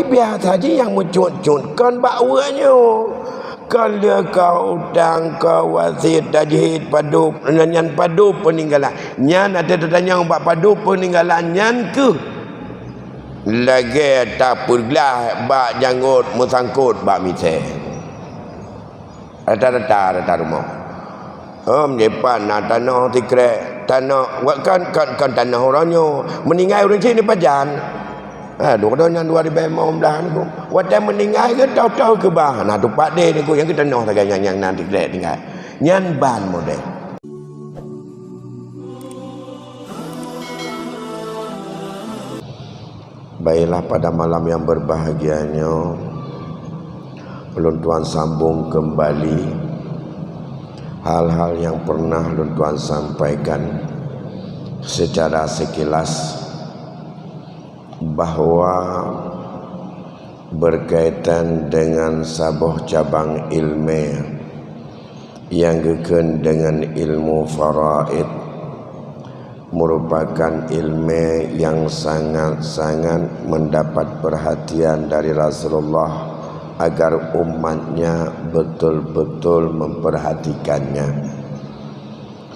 biar saja yang mencut-cutkan bakwanya. Kalau kau udang kau wasit dajid padu nyan padu peninggalan nyan ada tanya bak padu peninggalan nyan ke lagi tak perlah bak janggut musangkut bak misal rata-rata rumah depan nak tanah tikrek tanah kan tanah orangnya meninggal orang sini pajan dua-duanya 2015 ni ku. Waktu meninggal ke tahu-tahu ke bah. Nah tu pak dia ni ku yang kita noh tak yang nanti krek tinggal. Nyan ban model. Baiklah pada malam yang berbahagianya Ulun Tuan sambung kembali hal-hal yang pernah Ulun Tuan sampaikan secara sekilas bahwa berkaitan dengan sabuh cabang ilmu yang geken dengan ilmu faraid merupakan ilmu yang sangat-sangat mendapat perhatian dari Rasulullah agar umatnya betul-betul memperhatikannya.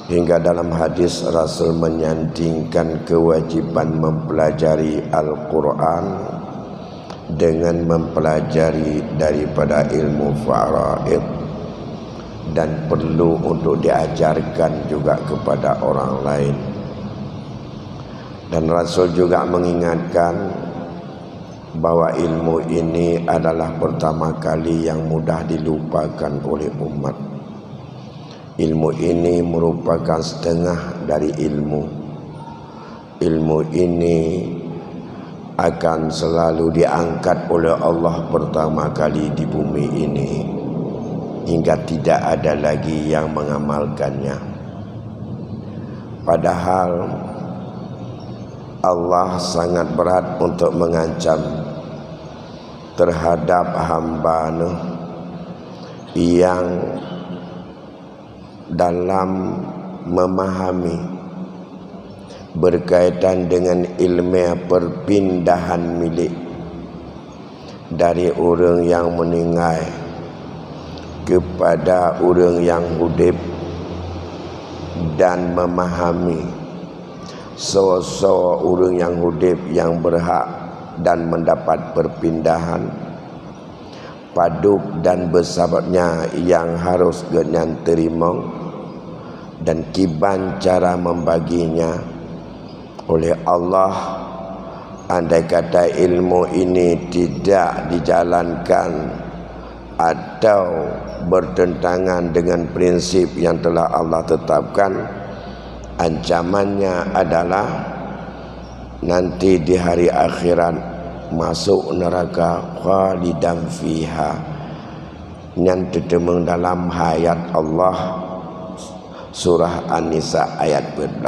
Hingga dalam hadis Rasul menyandingkan kewajiban mempelajari Al-Quran dengan mempelajari daripada ilmu faraid dan perlu untuk diajarkan juga kepada orang lain. Dan Rasul juga mengingatkan bahwa ilmu ini adalah pertama kali yang mudah dilupakan oleh umat. Ilmu ini merupakan setengah dari ilmu. Ilmu ini akan selalu diangkat oleh Allah pertama kali di bumi ini hingga tidak ada lagi yang mengamalkannya. Padahal Allah sangat berat untuk mengancam terhadap hamba-Nya yang dalam memahami berkaitan dengan ilmu perpindahan milik dari orang yang meninggal kepada orang yang hidup dan memahami sosok orang yang hidup yang berhak dan mendapat perpindahan paduk dan bersababnya yang harus genyan terima dan kiban cara membaginya oleh Allah. Andai kata ilmu ini tidak dijalankan atau bertentangan dengan prinsip yang telah Allah tetapkan, ancamannya adalah nanti di hari akhirat masuk neraka khalidan fiha. Yang tertemung dalam ayat Allah surah An-Nisa ayat 14.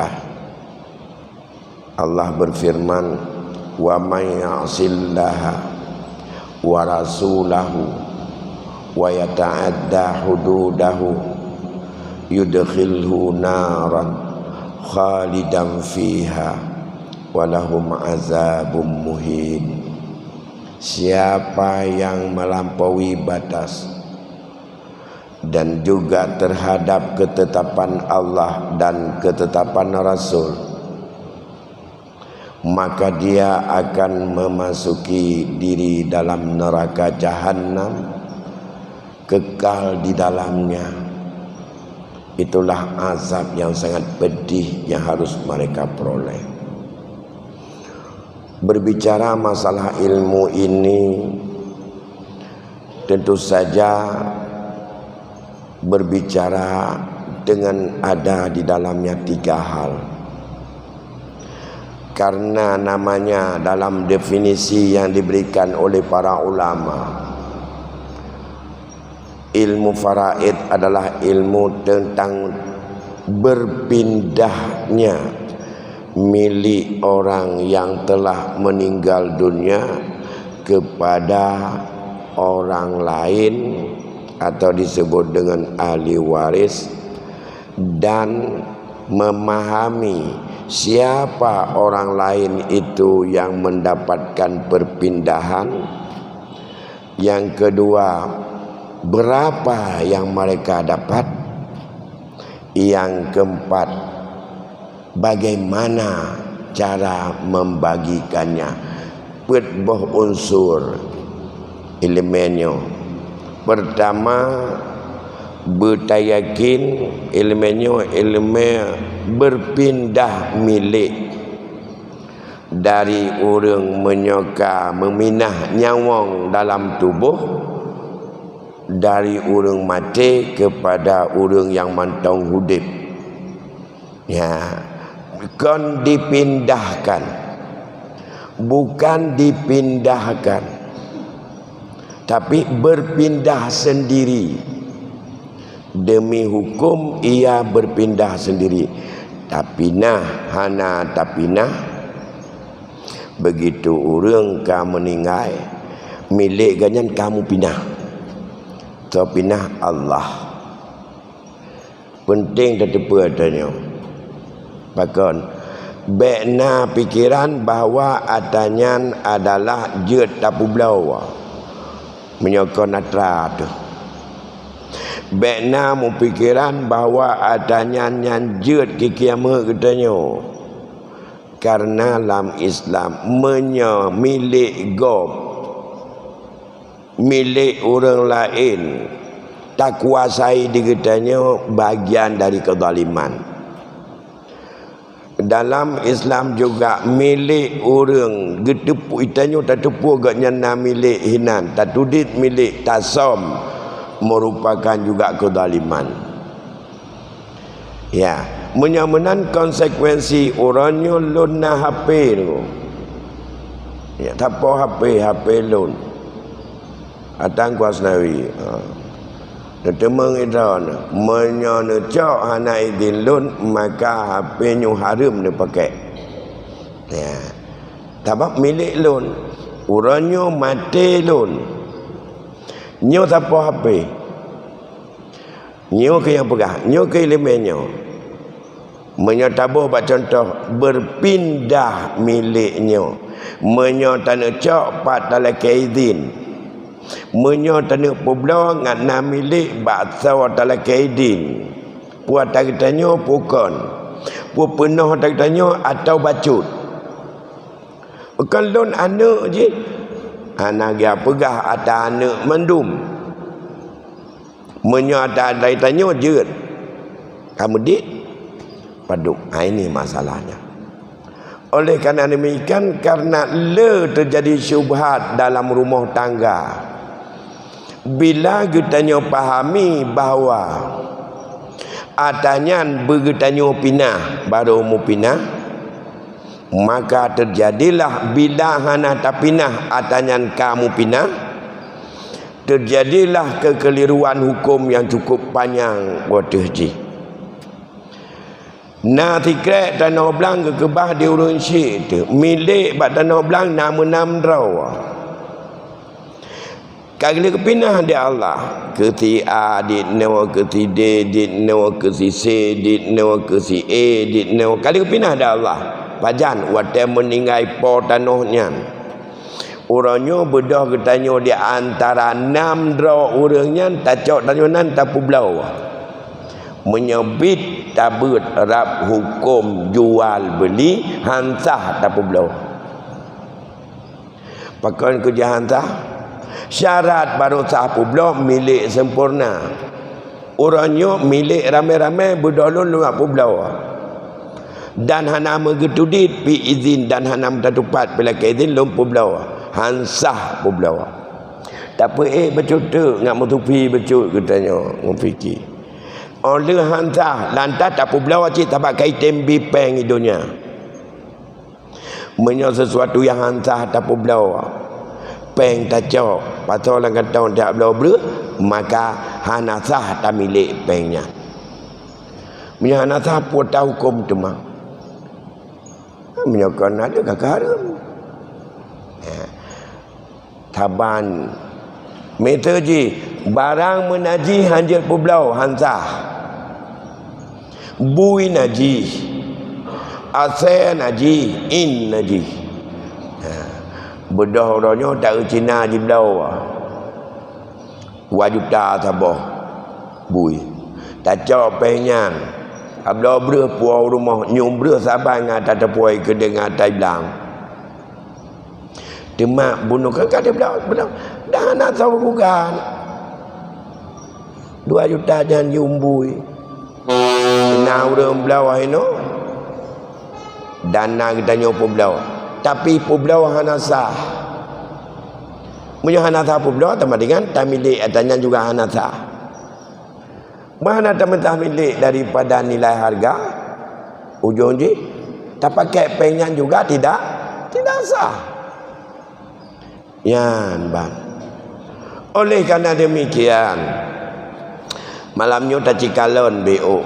Allah berfirman, wa may ya'sillaha wa rasulahu wa yata'adda hududahu yudkhilhu naran khalidan fiha walahum azabum muhin. Siapa yang melampaui batas dan juga terhadap ketetapan Allah dan ketetapan Rasul, maka dia akan memasuki diri dalam neraka jahanam, kekal di dalamnya. Itulah azab yang sangat pedih yang harus mereka peroleh. Berbicara masalah ilmu ini tentu saja berbicara dengan ada di dalamnya 3 hal. Karena namanya dalam definisi yang diberikan oleh para ulama, ilmu faraid adalah ilmu tentang berpindahnya milik orang yang telah meninggal dunia kepada orang lain atau disebut dengan ahli waris, dan memahami siapa orang lain itu yang mendapatkan perpindahan Yang kedua, berapa yang mereka dapat? Yang keempat, bagaimana cara membagikannya? Boh unsur elemennya. Pertama, bertayakin elemennya elemen berpindah milik dari orang menyoka meminah nyawang dalam tubuh, dari orang mati kepada orang yang mantong hidup. Ya, bukan dipindahkan, bukan dipindahkan, tapi berpindah sendiri. Demi hukum ia berpindah sendiri. Tapinah hana tapinah. Begitu orang kamu meninggal, milik ganyan kamu pindah. So pindah Allah. Penting tetepa adanya. Bahkan bekna pikiran bahawa adanya adalah jet tapu belau. Menyokong natra tu. Bekna pikiran bahawa adanya yang jet kikiamah katanya. Karena dalam Islam milik gob, milik orang lain, tak kuasai dikatanya bagian dari kezaliman. Dalam Islam juga milik orang getepu itanya tak tepu agaknya milik hinan, tak tudit milik tasom merupakan juga kezaliman. Ya, menyamanan konsekuensi orangnya loan na HP tu. Ya, tak apa HP loan. Atang kuasnawi. Temeng idan menyana cak hana izin loan maka HP nyu haram dia pakai. Ya. Sebab milik loan. Orangnya mati loan. Nyo tak apa HP. Nyo ke yang pegang, nyo ke elemennya. Menyatabuh bak contoh berpindah miliknya. Menyatana cak pat dalam keizin. Menyatana pobla ngana milik bak saw dalam keizin. Puat tanya bukan. Puat penuh tanya atau bacut. Bukan lon anak je. Anak dia pegah atas anak mendum. Menyata dari tanya je. Kamu dik paduk. Ini masalahnya. Oleh kerana demikian, karena terjadi syubhat dalam rumah tangga. Bila kita pahami bahawa adanya bergetanya pinah baru mu pinah, maka terjadilah bila hana tak pinah adanya kamu pinah, terjadilah kekeliruan hukum yang cukup panjang waktu haji. Nah tikrek tanah belang kekebah di urun syik tu. Milik bak tanah belang nama-nama draw. Kali kepinah dia Allah. Ke si A, di nawa ke si D, di nawa ke si C, di nawa ke si E, di nawa. Kali kepinah dia Allah. Pajan, waktu meninggal po tanahnya. Orangnya bedah ketanya di antara 6 draw orangnya. Tak cok tanya nan tak pulau. Menyebut tabut rab hukum jual beli hansah tak pulau. Pakai kerja hansah syarat baru sah pulau milik sempurna. Orangnya milik ramai-ramai berdolun luar pulau. Dan hana mengetudit pi izin dan hana mentupat bila ke izin lum pulau. Hansah pulau. Tak apa betul tu ngak mutupi betul katanya memfikir. Oleh hantar lantas tak pulau cik tabak kaitan bipeng idunya. Menyo sesuatu yang hantar tak pulau. Peng tak cok. Pasal orang kata tak pulau ber, maka hanasah tak milik pengnya. Menyo hanasah pun tahu hukum tu mah. Menyo kan ada kakak haram. Taban metode barang menaji hanjil pulau hansah. Bui naji, asal naji, in naji. Bedah orangnya tak Cina di belau. 2 juta tabah bui tak cak penyan abla ber puau rumah nyum ber saban ngata tepuai ke dengan tai blang demak bunuh kan dia belah dah nak tahu bukan 2 juta jangan yumbui kena urang belau no dana kita nyopo belau tapi pu belau hana sah munyo hana sah pu belau tambah dengan tamilik atanya juga hana sah mana teman-teman milik daripada nilai harga ujung je tak pakai penyan juga tidak sah yan bang oleh karena demikian malamnya tak cikalon BO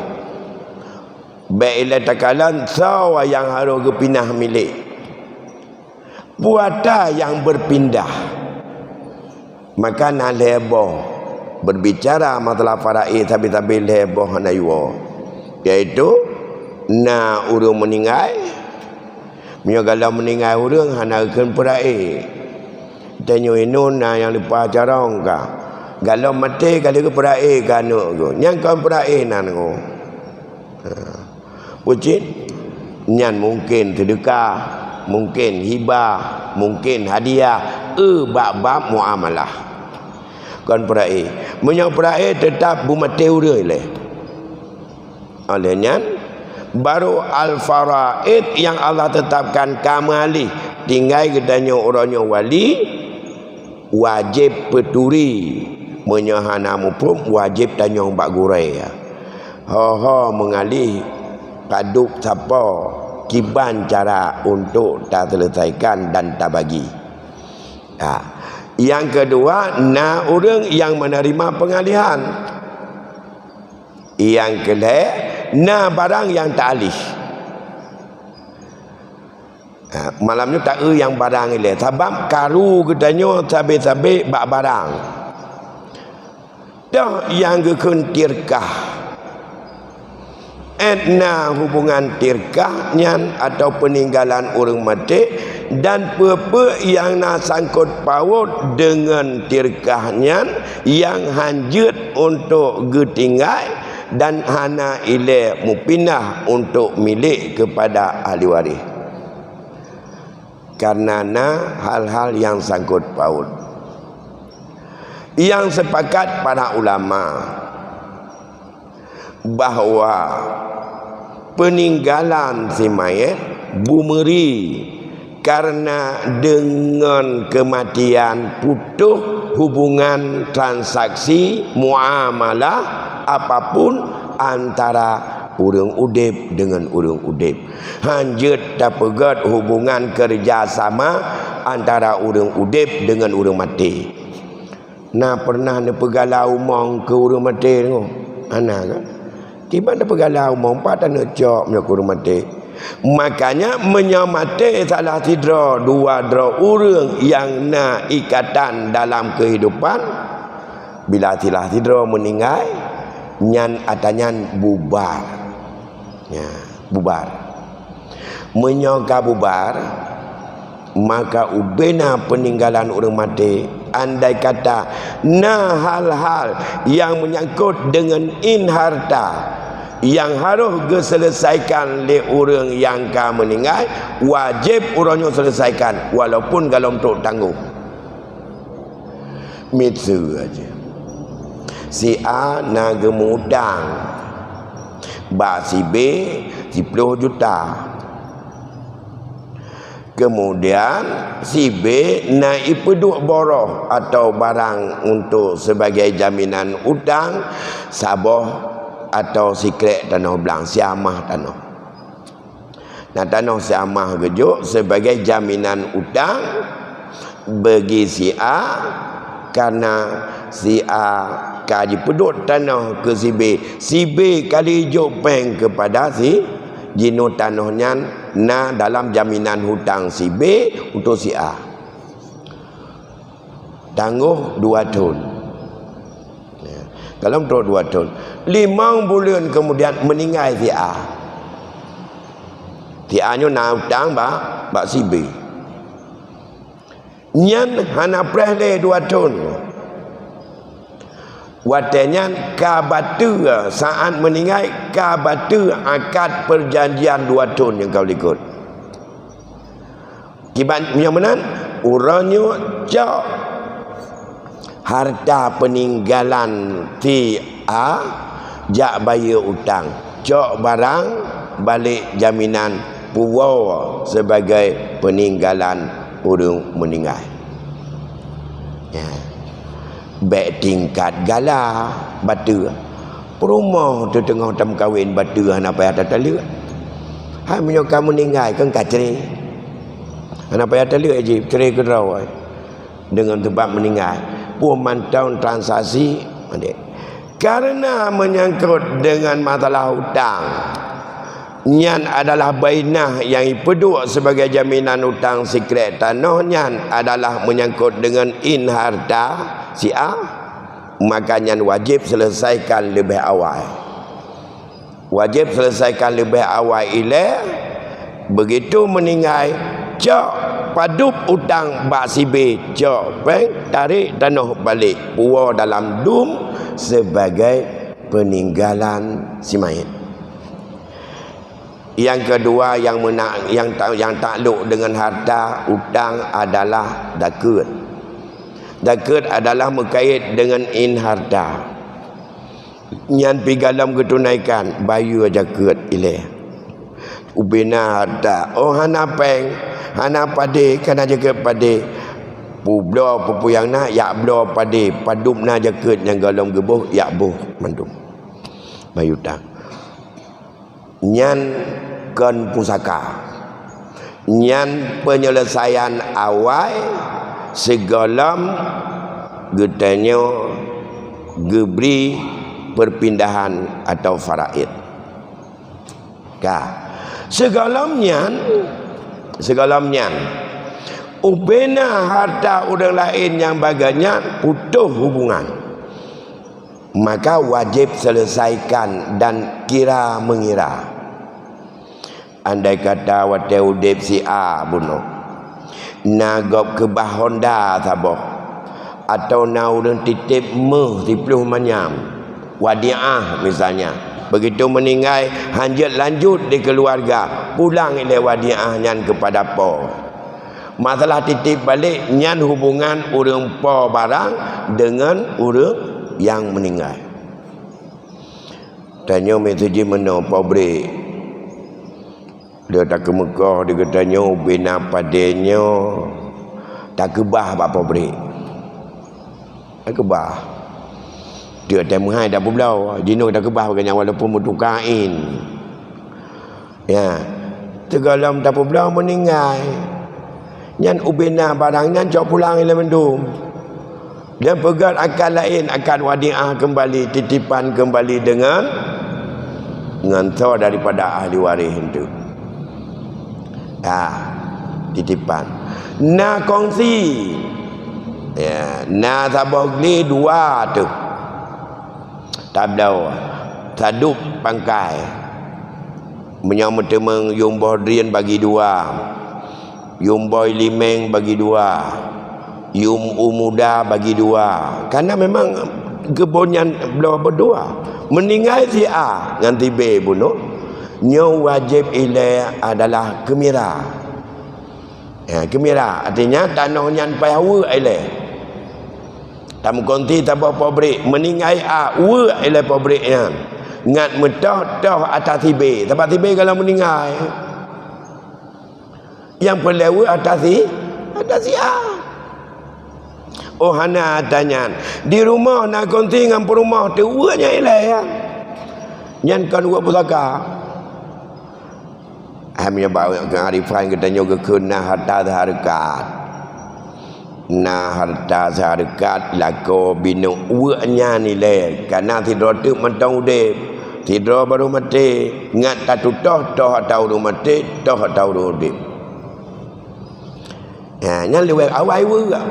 baiklah takalan sawa yang harus kepindah milik puata yang berpindah maka nak leboh berbicara masalah faraid tapi leboh hana yuwa iaitu na urang meninggal kalau meninggal urang hana keun faraid tanyo inun na yang lepas carong ka kalau mati kali ke faraid kan go nyang kan faraid nan go pucit nyan mungkin sedekah mungkin hibah mungkin hadiah bab-bab muamalah kan perai menyang perai tetap bumate urang le olehnya baru al-faraid yang Allah tetapkan kamali tinggal gedanya orangnya wali wajib peturi menyahana mupum wajib tanya bak gurai mengalih kaduk siapa kiban cara untuk tak selesaikan dan tak bagi yang kedua orang yang menerima pengalihan yang kedua barang yang tak alih malamnya tak yang barang ini sebab karu katanya sabit-sabit bak barang dah yang kekun tirkah etna hubungan tirkahnya atau peninggalan orang mati dan apa yang nak sangkut paut dengan tirkahnya yang hanjut untuk getinggai dan hana ile mupinah untuk milik kepada ahli waris karena hal-hal yang sangkut paut yang sepakat para ulama bahawa peninggalan si mayat bumeri karena dengan kematian putus hubungan transaksi muamalah apapun antara urang udip dengan urang udip hanjut tak pegat hubungan kerjasama antara urang udip dengan urang mati pernah ni pegalau mong ke urang mati tu anak kan tiba ada pegalau mong patah nak cok punya urang mati makanya menyamati salah tidra dua dra urang yang na ikatan dalam kehidupan bila salah tidra meninggal nyan atanyan bubar bubar menyoka bubar maka ubena peninggalan orang mati andai kata hal-hal yang menyangkut dengan harta yang harus diselesaikan oleh orang yang meninggal wajib orangnya selesaikan walaupun kalau untuk tanggung mitsu aja si A nak gemudang bak si B 10 juta kemudian si B naik peduk boroh atau barang untuk sebagai jaminan utang sabah atau sikret tanah belang siamah tanah tanah siamah gejuk sebagai jaminan utang bagi si A karena si A kaji pedut tanah ke si B kali hijau peng kepada si jino tanahnya dalam jaminan hutang si B untuk si A tangguh 2 tahun kalau untuk 2 tahun 5 bulan kemudian meninggal si A nya nak hutang bak si B nyan hana prehle 2 tahun Watanya kabatu saat meninggal kabatu akad perjanjian 2 tahun yang kau ikut. Kibat yang mana? Uranyo cak harta peninggalan ti jak bayar utang. Cak barang balik jaminan puwa sebagai peninggalan orang meninggal. Ya. Baik tingkat galah batu perumah tu tengah tam kahwin batu apa yang tak tahu hai menyo kamu meninggal kan kacere apa yang tak tahu aje cerai ke rawa dengan sebab meninggal pun mantau transaksi adik karena menyangkut dengan masalah hutang nyan adalah bainah yang ipeduk sebagai jaminan hutang sekret tanah nyan adalah menyangkut dengan in harta si A, maka nyan wajib selesaikan lebih awal. Wajib selesaikan lebih awal ile begitu meninggal cak padup utang bak si B cak bank tarik tanah balik puwa dalam dum sebagai peninggalan si mayit. Yang kedua yang takluk dengan harta utang adalah dakut. Dakut adalah berkait dengan in harta. Nyan pigalam ketunaikan bayu aja ket ile. Ubina harta. Oh hana peng, hana pade kana jaga pade. Publo pupuyang na yak blo pade, padum na jaket yang galam gebuh yak buh mandum. Bayu tak. Nyan kan pusaka. Nyan penyelesaian awal segalam getanya geberi perpindahan atau faraid. Segalamnya ubena harta orang lain yang baganya putus hubungan, maka wajib selesaikan dan kira mengira. Andai kata wate udip si A bunuh nagop ke bahonda saboh atau naudun titip meh tipluh manyam wadiah misalnya begitu meninggal hanjat lanjut di keluarga pulang ile wadiah nyan kepada po masalah titip balik nyan hubungan urang po barang dengan urang yang meninggal. Tanya mesuji mana po bre dia tak ke Mekah dia katanya bina padanya tak kebah apa beri tak kebah dia temuhai dah pulau dino tak kebah baganya walaupun mutukain ya tegalam tak pulau meninggal nyan ubina barangnya cok pulang ila mendum dia pegat akal lain akan wadiah kembali titipan kembali dengan ngantar daripada ahli waris itu. Titipan na kongsi ya na sabogli dua tu tablau tadup pangkai menyamut temeng yumboh drian bagi dua yumboy limeng bagi dua yum umuda bagi dua karena memang kebonyan belah berdua meninggal si A nganti B bunuh nyo wajib ile adalah kemira. Ya, kemira artinya tanah nyan payawu ile. Tam konti tabo pabrik meninggal A we ile pabrik nyan. Ngat metah toh atas tibe. Tempat tibe kalau meninggal. Yang pelewa atas si A. Oh hana tanya di rumah nak konti dengan perumah tu we nya ile ya. Nyan kan we pusaka. Hamnya bawa kearifan katanya kena harta harkat na harta harkat lako binu uaknya nilai karena tidur tu mentang udip tidur baru mati ngat tatu toh atau rumah mati toh atau udip nya lewat awal juga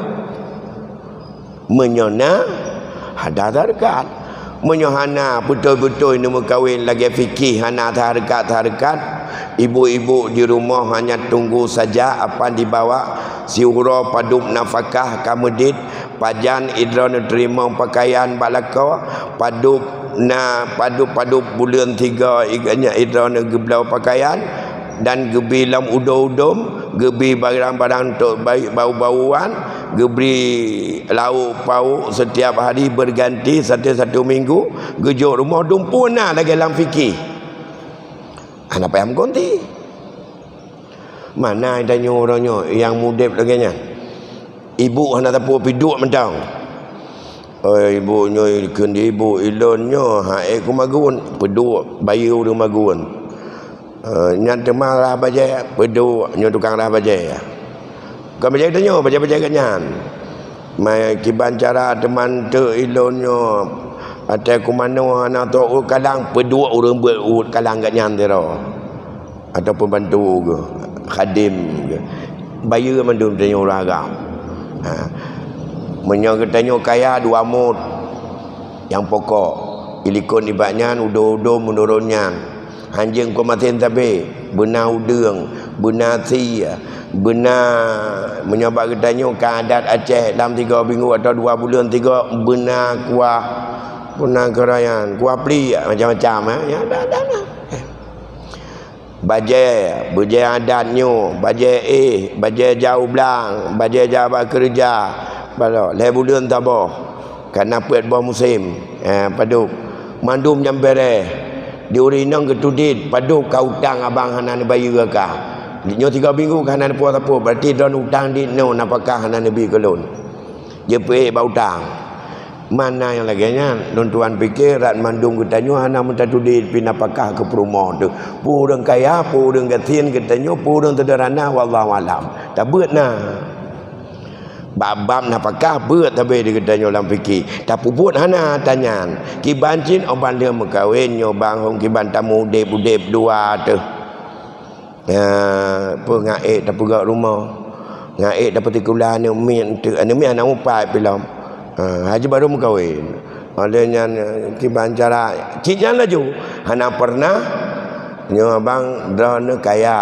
menyona harta harkat menyohana betul-betul ini kawin lagi fikih hana harkat ibu-ibu di rumah hanya tunggu saja apa dibawa siura padum nafkah kamedit pajan idrona terima pakaian balaka padu bulan 3 iganya idrona geblau pakaian dan gebi lam udum gebi barang-barang untuk bau-bauan, gebi lauk pauk setiap hari berganti satu minggu, gejuk rumah dumpuna lagi dalam fikir. Anak payah menggonti. Mana tanya orangnya yang mudip lagi nya. Ibu hendak tapu piduk mentang. Ibunya kendi ibu ilonnya hae ku magun peduk bayu du magun. Nyan temarah baje peduk nyo tukang rah baje. Kau baje tanya baje kanyan. Mai kiban cara teman te ilonnya ate ku mano ana to kadang peduk urang buat kalang kanyan tero. Ataupun bantu ke khadim ke. Bayu mandum tanya orang agam. Menyo kaya 2 mut yang pokok ilikon ibaknya udo menurunnya anjing ko matin tabe benar udeng benar sia benar menyoba ketanyo kadat Aceh dalam 3 minggu atau 2 bulan 3 benar kuah benar kerayan kuah pli macam-macam ya ada baje adatnya baje jauh belang baje jawab kerja balo le bulan tabah karena puat bah musim paduk mandum jambere diurinang ketudit paduk kau utang abang hanan bayu ka nyo 3 minggu hanan puat apa berarti don utang di no napakah hanan nabi kelon je pe ba utang mana yang lagi nya don tuan fikir rat mandum ketanyo hanan minta tudit pinapakah ke perumahan tu purang kaya purang gatin ketanyo purang sederhana wallahu alam tak beutna babam napakah beut tabe di kedanyo dalam fikir tapi buat hana tanyan kiban cin oban dia mengkawin nyo bang hong kiban tamu udep dua tu apa ngaik tapi gak rumah ngaik dapat tikulah ni min tu anu mi anak upai pilam haji baru mengkawin adanya kiban cara cijan laju hana pernah nyo bang drone kaya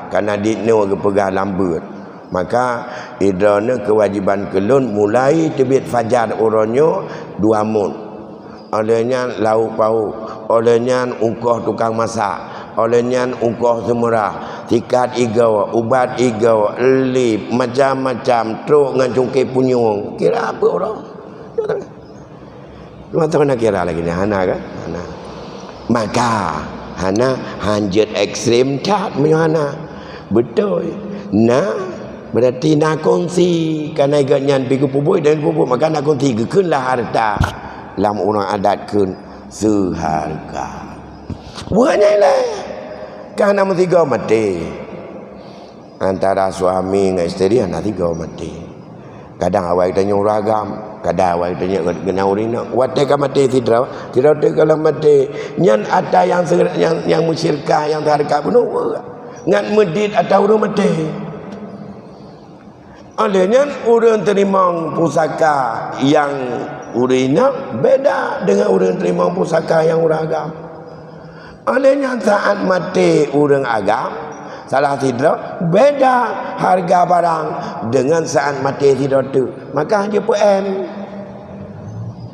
karena ditno ke pegah lambut maka idrana kewajiban kelun mulai terbit fajar orangnya 2 mun olehnya lauk pauk olehnya ungkoh tukang masak olehnya ungkoh semurah tikat igau ubat igau lip macam-macam truk dengan cungkir punyung kira apa orang lu tahu nak kira lagi ni hana kan hana maka hana hanjat ekstrim tak hana betul nah berarti nak kongsi kerana ikannya pergi pupuk dan pupuk maka nak kongsi kekenlah harta lam orang adat kun seharga bukannya lah kerana mesti kau mati antara suami dengan isteri anak 3 mati kadang awal tanya ragam kadang awal tanya kena urina watai ka mati tidak kalau mati nyan ada yang musyirkah yang harga penuh ngan medit atau orang mati olehnya orang terima pusaka yang urina beda dengan orang terima pusaka yang orang agam. Olehnya saat mati orang agam salah tidak beda harga barang dengan saat mati tidak tu. Maka dia PM.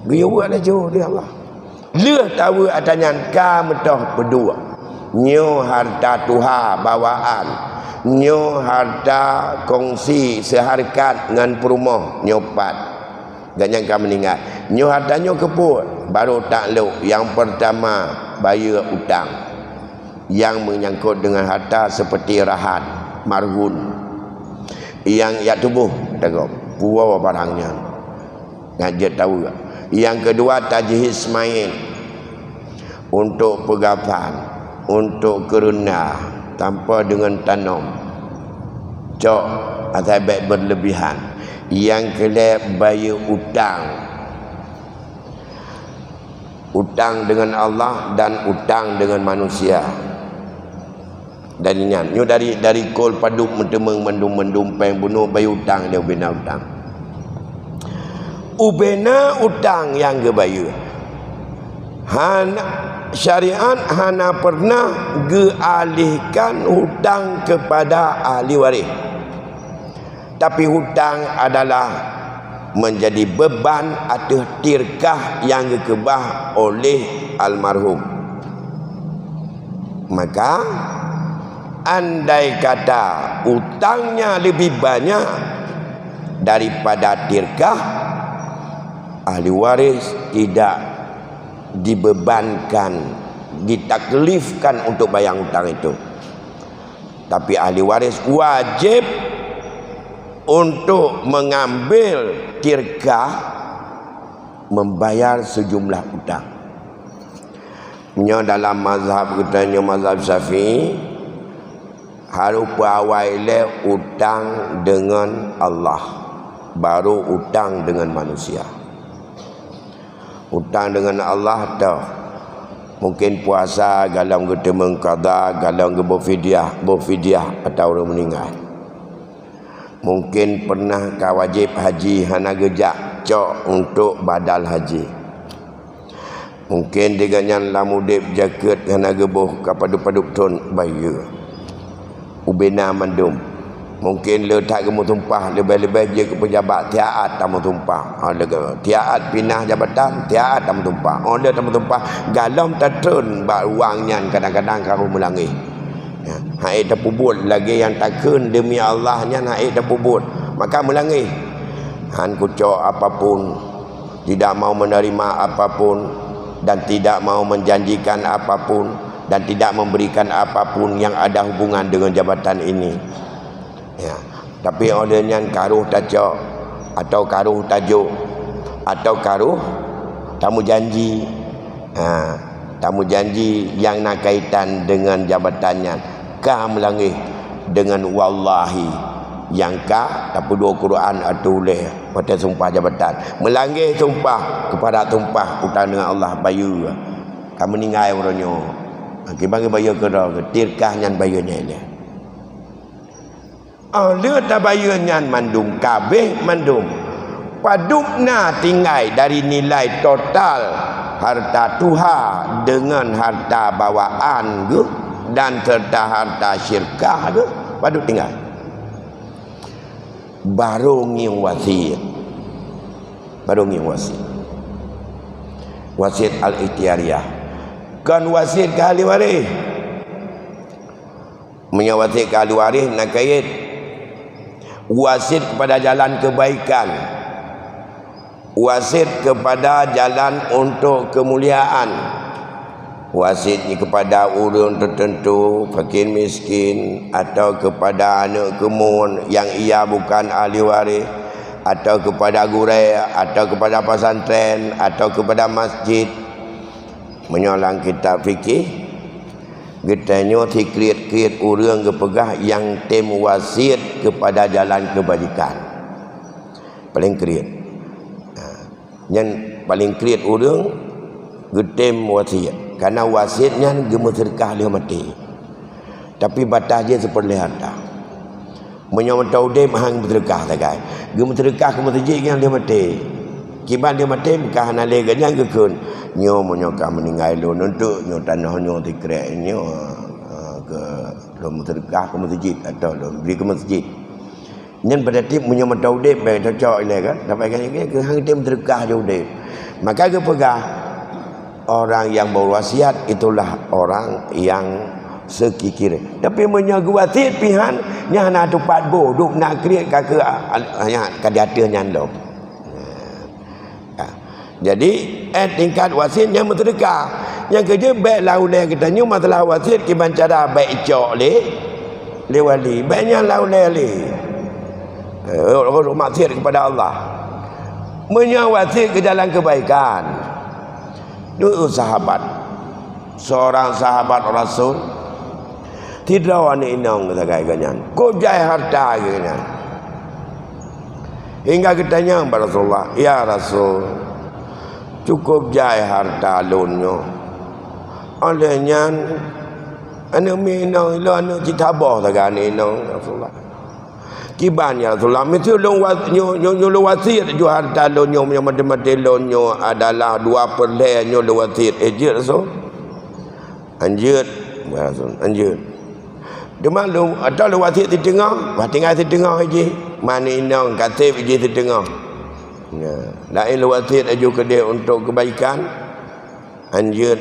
Dia buat aja dia Allah. Leh tahu adanya ka metah berdua. Nyo harta tuha bawaan. Nyo harta kongsi seharkat dengan perumah nyopat gak nyangka meninggal nyo harta nyo keput baru takluk yang pertama bayar utang yang menyangkut dengan harta seperti rahat marhun yang ya tubuh tengok puwa barangnya ngajak tahu gak yang kedua tajhiz main untuk pegapan untuk keruna tanpa dengan tanam cok atau baik berlebihan yang kelep bayar utang dengan Allah dan utang dengan manusia dan ingat nyo dari kol paduk mendum peng bunuh bayar utang dia ubena utang yang ke bayar syariat hana pernah gealihkan hutang kepada ahli waris tapi hutang adalah menjadi beban atas tirkah yang dikebah oleh almarhum. Maka andai kata utangnya lebih banyak daripada tirkah, ahli waris tidak dibebankan, ditaklifkan untuk bayar hutang itu. Tapi ahli waris wajib untuk mengambil tirkah, membayar sejumlah hutang. Nya dalam mazhab katanya mazhab Syafi'i, harus awalnya hutang dengan Allah, baru hutang dengan manusia. Hutang dengan Allah dah mungkin puasa galau kita mengqada, galau ke berfidyah atau orang meninggal. Mungkin pernah kau wajib haji hana gejak cok untuk badal haji. Mungkin dengan lamudip jaket hana gebuh kapadu-paduk tun bayu ubena mandum. Mungkin letak kamu tumpah lebih-lebih je ke pejabat tiaat tamu tumpah. Tiaat pindah jabatan, tiaat tamu tumpah. Dia tamu tumpah galam tertun bak uangnya kadang-kadang kamu melangih. Ya, haid terpubut lagi yang takun demi Allahnya haid terpubut, maka melangih. Han kucok apapun, tidak mau menerima apapun dan tidak mau menjanjikan apapun dan tidak memberikan apapun yang ada hubungan dengan jabatan ini. Ya, tapi olehnya karuh tajak atau karuh tajuk atau karuh tamu janji, tamu janji yang nak kaitan dengan jabatannya, kah melangih dengan wallahi yang kah tapi dua Quran atulah pada sumpah jabatan, melangih sumpah kepada tumpah hutang dengan Allah bayu kamu ningai orangnya bagi bayu ke tirkahnya bayunya dia. Dia tak bayar nyan mandum kabeh mandum padupna tinggal dari nilai total harta tuha dengan harta bawaan ke dan serta harta syirkah ke padup tinggal baru ngiung wasiat, baru ngiung wasiat al-ikhtiariyah kan wasiat ke ahli waris menyawasiat ke ahli waris nak kait wasit kepada jalan kebaikan, wasit kepada jalan untuk kemuliaan, wasit kepada orang tertentu, fakir miskin, atau kepada anak kemun yang ia bukan ahli waris, atau kepada gurai, atau kepada pesantren, atau kepada masjid. Menyolang kitab fikih getanya tikrit-krit orang kepegah yang tem wasiat kepada jalan kebajikan. Paling krit. Yang paling krit orang getem wasiat. Karena wasiatnya gemeterkah dia mati. Tapi batas dia seperti harta. Menyamar taudem hang berterkah sagai. Gemeterkah ke masjid yang dia mati. Kiban dia mati bukan hana leganya gekun. Nyo menyokah meninggal lo untuk nyo tanah nyo tikrek nyo ke lo terkah ke masjid atau lo beri ke masjid. Nyen berarti menyamar taudem baik cocok ile kan. Dapat kan ke hang dia terkah jauh. Maka ke pegah orang yang berwasiat itulah orang yang sekikir. Tapi menyagu wasiat pihan nya na tupat boduk nak kriat ka ke nya kadiata nyan lo. Jadi tingkat wasit yang bersedekah yang kerja baik laulai kita ni masalah wasit kiban cara baik cok le wali baiknya laulai le maksiat kepada Allah menyawasit ke jalan kebaikan. Dulu sahabat, seorang sahabat Rasul tidak wani inang kata ganyan kau jai harta ganyan hingga kitanya kepada Rasulullah, ya Rasul cukup jai harta lonyo olehnya anak minang ilo anak citabah tak ane inang Rasulullah kiban ya Rasulullah mesti long nyo wasiat jo harta lonyo yang mati-mati lonyo adalah 2/4 nyo wasiat ejir Rasul anjir Rasul anjir demalu atau wasiat di tengah tinggal di tengah aja mana inang katib je di tengah Lain wasiat aju ke dia untuk kebaikan anjut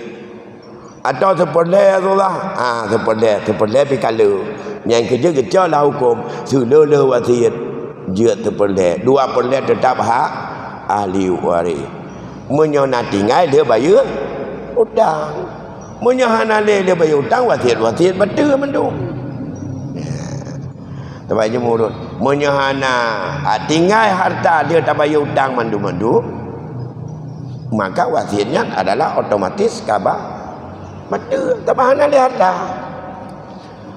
atau terpelai tu lah. Terpelai pi kala yang kerja lah hukum sulul wasiat dia terpelai dua pelai tetap hak ahli waris. Munyo nak tinggal dia bayar hutang, munyo hana dia bayar hutang wasiat betul mendung. Tempat je murut. Munyo hana tinggal harta dia tak bayar hutang mandu-mandu, maka wasiatnya adalah otomatis khabar betul. Tak hana dia harta.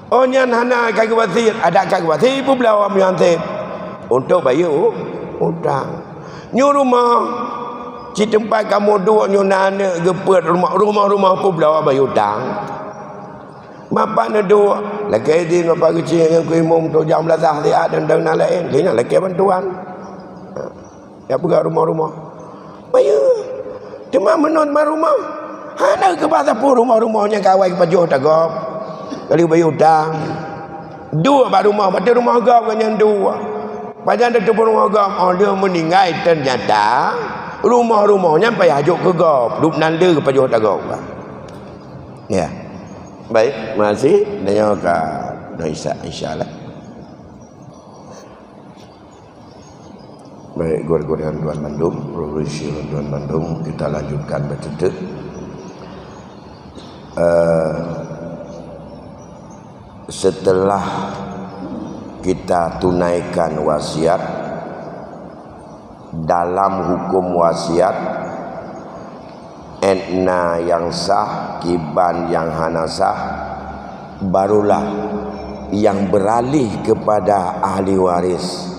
Oh nyan hana kagak wasiat, ada kagak wasiat pun belau ambil hantar untuk bayar hutang. Nyu rumah ci tempat kamu duduk nyu nana gepet rumah pun belau bayar hutang. Mapa nak duduk laki din mapa kecil yang kuimum tu jam belasah dia dan lain dia nak laki bantuan ya pergi rumah bayar cuma menon rumah ada ke pasal pun rumahnya kawai pajuh tagap kali bayar hutang dua ba rumah pada rumah gap kan yang dua pada ada tu rumah gap dia meninggal ternyata rumahnya payah hajuk ke gap duk nanda ke pajuh tagap ya. Baik, terima kasih. Dan insya-Allah. Baik, gor-goran Tuan Bandung, Provinsi Tuan Bandung, kita lanjutkan bertutur. Setelah kita tunaikan wasiat, dalam hukum wasiat enna yang sah, kiban yang hana sah, barulah yang beralih kepada ahli waris.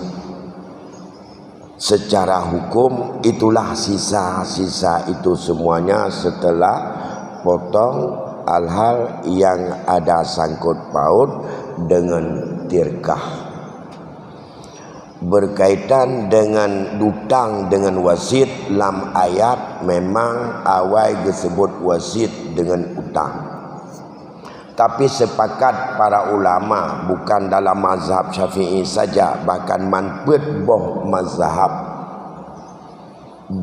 Secara hukum itulah sisa-sisa itu semuanya setelah potong hal-hal yang ada sangkut paut dengan tirkah. Berkaitan dengan hutang dengan wasit lam ayat memang awal disebut wasit dengan hutang, tapi sepakat para ulama bukan dalam mazhab Syafi'i saja, bahkan manput boh mazhab,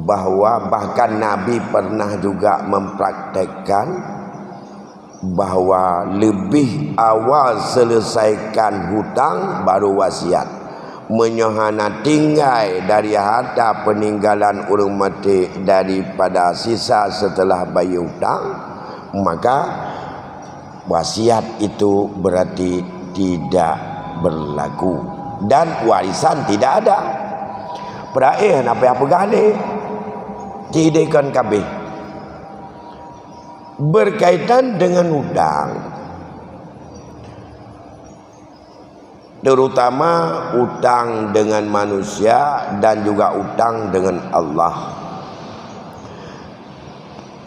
bahwa bahkan Nabi pernah juga mempraktekkan bahwa lebih awal selesaikan hutang baru wasiat. Menyohana tinggal dari harta peninggalan orang mati daripada sisa setelah bayar hutang, maka wasiat itu berarti tidak berlaku dan warisan tidak ada. Peraih apa gale tidakkan kabeh. Berkaitan dengan hutang, terutama utang dengan manusia dan juga utang dengan Allah.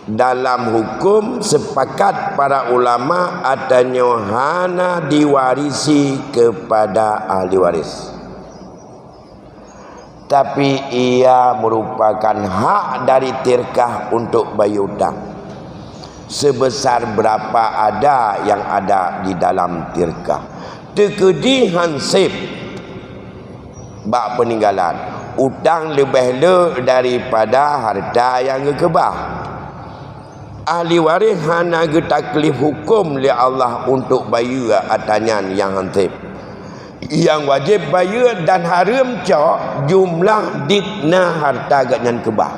Dalam hukum sepakat para ulama adanya hana diwarisi kepada ahli waris, tapi ia merupakan hak dari tirkah untuk bayar hutang sebesar berapa ada yang ada di dalam tirkah. Tekedi hansip bak peninggalan utang lebih le daripada harta yang kebah. Ahli waris hana taklif hukum li Allah untuk bayar atanyan yang hansip, yang wajib bayar dan haram cak jumlah ditna harta ganyan kebah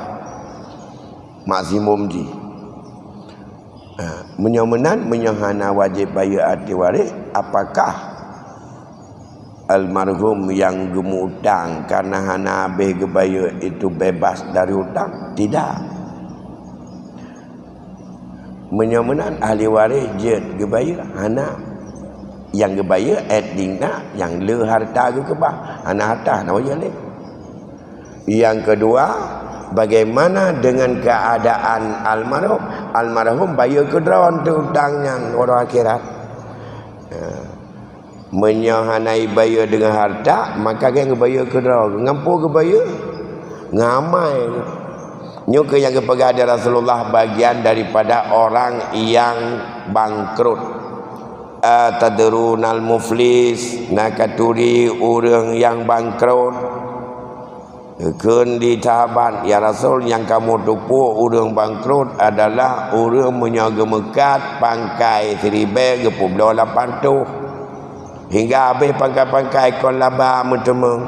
maksimum di menyomenan menyohana wajib bayar ahli waris. Apakah almarhum yang gemuk hutang karena hana habis gebaya itu bebas dari hutang? Tidak. Menyomenan ahli waris je gebaya hana yang gebaya dingna yang le harta ke kebah hana harta nak wajib. Yang kedua, bagaimana dengan keadaan almarhum bayar ke drawn tu hutangnya orang akhirat. Menyohanai bayar dengan harta, maka kan bayar ke draw ngampu ke bayar ngamai nyuka yang kepada Rasulullah bagian daripada orang yang bangkrut. Tadrunal muflis, nakaturi orang yang bangkrut. Keun di sahabat, ya Rasul, yang kamu tupu urang bangkrut adalah urang menyaga mekat pangkai seribe gepub 800 hingga habis pangkai-pangkai kon laba mentemeng.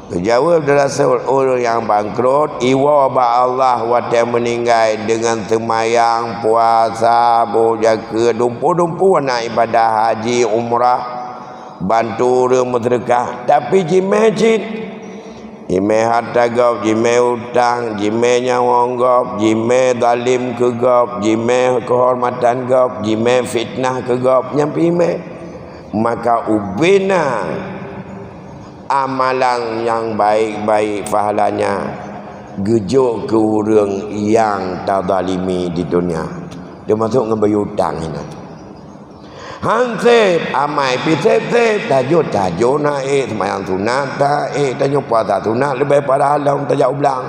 Jawab Rasul, orang yang bangkrut iwa ba Allah wate meninggal dengan semayang, puasa, bojaga, dumpu-dumpu nak ibadah haji, umrah, bantu orang sedekah, tapi jimejit jime harta gop, jime utang, jime nyawa gop, jime zalim ke gop, jime kehormatan gop, jime fitnah ke gop, nyampe ime. Maka ubina amalan yang baik-baik pahalanya gejuk ke orang yang tak zalimi di dunia. Dia masuk dengan berhutang ini. Hansip amai pisip tajuk na semayang sunat tak tajuk puasa sunat lebih pada halang tajak ulang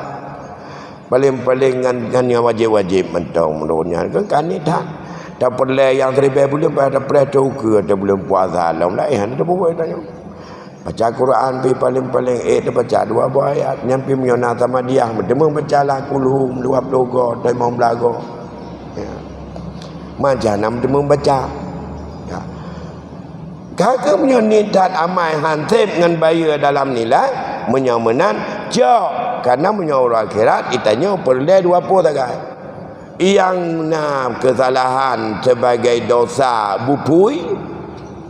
paling-paling kan yang wajib-wajib mentong menurutnya kan ni tak perlu yang terlebih boleh pada preto ke ada belum puasa halang lain ada buat tanya baca Quran pi paling-paling dia baca 2 buah ayat nyampi menyona sama dia mendemang baca lah kulhum 20 go dan mau belago ya macam mendemang baca. Kakak punya niat amai hansip dengan bayar dalam nilai menyamanan jauh karena menyuruh akhirat itanya perlu 20 takai yang nak kesalahan sebagai dosa bupui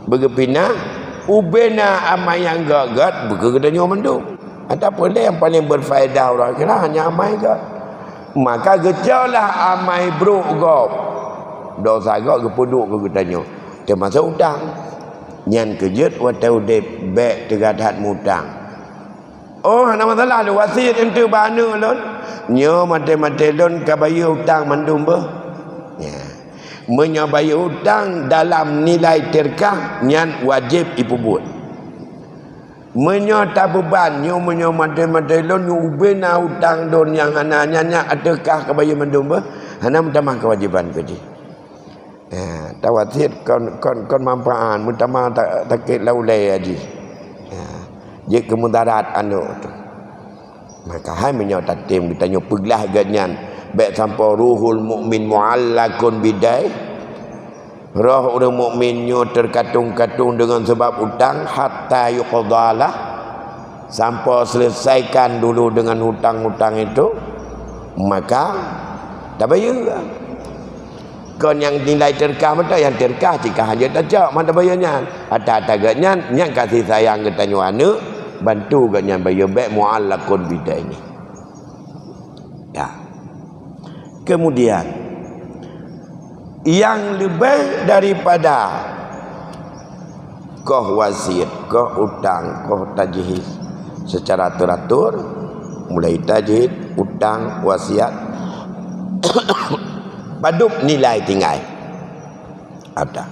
bergepina ubena amai yang gagat berkedanya mendung ada perlu yang paling berfaedah orang akhirat hanya amai gak maka gejaulah amai bro gop dosa gak kepuduk ketanya termasuk utang nyan kejut watau de bek tegadat mutang. Oh ana masalah lu wasiat ente bana lon. Nyo mate-mate lon ka bayar hutang mandum bah. Ya. Menyabayar hutang dalam nilai terkah nyan wajib ipubut. Menyo tak beban nyo menyo mate-mate lon nyo ubena hutang don yang ana nyanyak adakah ka bayar mandum bah. Ana mutamah kewajiban ke dia. Ya, tawatir kon manfaat mutama takit laulai aji. Ya, je kemudarat anu tu. Maka hai menyot tim ditanya peglah ganyan baik sampai ruhul mukmin muallakun bidai. Roh orang mukminnya terkatung-katung dengan sebab utang hatta yuqdalah sampai selesaikan dulu dengan hutang-hutang itu maka tak bayar. Kon yang nilai terkah mana yang terkah jika hanya tajak mana bayarnya ada agaknya yang kasih sayang ke tanya anak bantu gaknya bayar baik muallakun bidai ini ya. Kemudian yang lebih daripada koh wasiat, koh utang, koh tajhiz secara teratur mulai tajhiz, utang, wasiat paduk nilai tinggal ada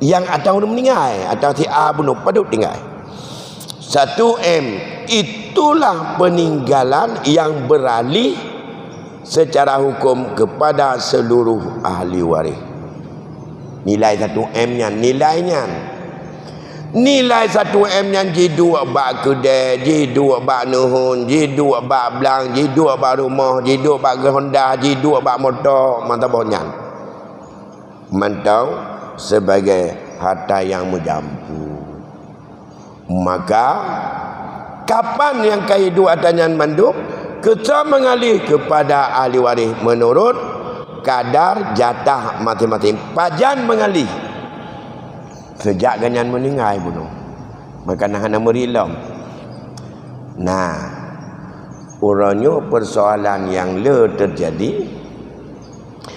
yang atau meninggal atau si A bunuh paduk tinggal 1M itulah peninggalan yang beralih secara hukum kepada seluruh ahli waris. Nilai 1M nya nilainya nilai 1M nya jidu bak kedai, jidu bak nuhun, jidu bak belang, jidu bak rumah, jidu bak Honda, jidu bak motor, mantabonyan. Mantau sebagai harta yang menjampu. Maka kapan yang kaidu atanyan manduk kita mengalih kepada ahli waris menurut kadar jatah masing-masing. Pajan mengalih sejak ganyan meninggal bunuh maka nak merilam. Nah orangnya persoalan yang le terjadi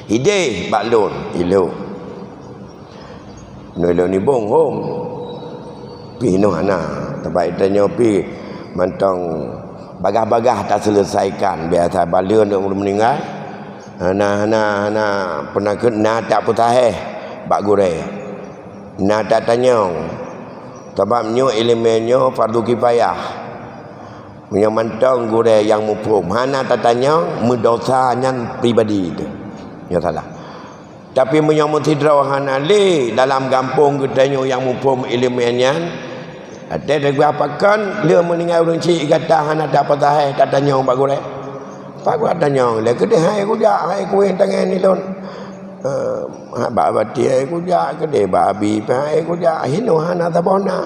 hidih baklun ilo nolo ni bong hom pi no ana tempat tanya pi mantong bagah-bagah tak selesaikan biasa balun nak meninggal ana pernah kena tak putah bak gore nak tak tanya sebabnya elemennya fardu kifayah punya mantong gure yang mufhum hana tak tanya mendosanya pribadi itu ya salah tapi menyambut hidrah hana le dalam kampung ketanya yang mufhum elemennya Ada apa kan dia meninggal orang cik kata hana ada apa tahe tak tanya pak gore. Pak gua tanya le kedeh hai ku ja hai ku tangan ni lon. Ba bati hai ku ja kedeh babi pa hai ku ja hino hana tabona.